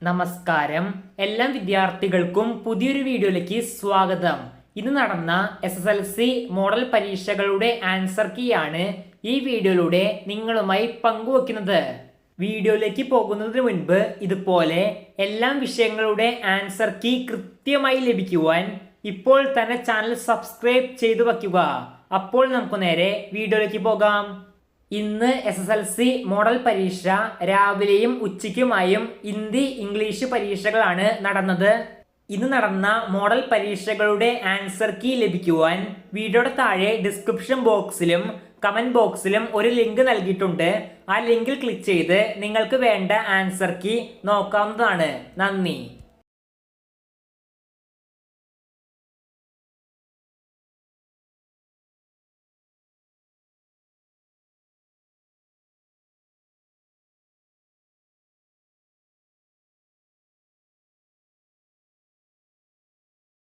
നമസ്കാരം. എല്ലാ വിദ്യാർത്ഥികൾക്കും പുതിയൊരു വീഡിയോയിലേക്ക് സ്വാഗതം. ഇന്ന് നടന്ന SSLC മോഡൽ പരീക്ഷകളുടെ ആൻസർ കീയാണ് ഈ വീഡിയോയിലൂടെ നിങ്ങളുമായി പങ്കുവെക്കുന്നത്. വീഡിയോയിലേക്ക് പോകുന്നതിന് മുൻപ് ഇതുപോലെ എല്ലാ വിഷയങ്ങളുടെ ആൻസർ കീ കൃത്യമായി ലഭിക്കുവാൻ ഇപ്പോൾ തന്നെ ചാനൽ സബ്സ്ക്രൈബ് ചെയ്തു വയ്ക്കുക. അപ്പോൾ നമുക്ക് നേരെ വീഡിയോയിലേക്ക് പോകാം. ഇന്ന് SSLC മോഡൽ പരീക്ഷ രാവിലെയും ഉച്ചയ്ക്കുമായും ഹിന്ദി ഇംഗ്ലീഷ് പരീക്ഷകളാണ് നടന്നത്. ഇന്ന് നടന്ന മോഡൽ പരീക്ഷകളുടെ ആൻസർ കീ ലഭിക്കുവാൻ വീഡിയോയുടെ താഴെ ഡിസ്ക്രിപ്ഷൻ ബോക്സിലും കമന്റ് ബോക്സിലും ഒരു ലിങ്ക് നൽകിയിട്ടുണ്ട്. ആ ലിങ്കിൽ ക്ലിക്ക് ചെയ്ത് നിങ്ങൾക്ക് വേണ്ട ആൻസർ കീ നോക്കാവുന്നതാണ്. നന്ദി.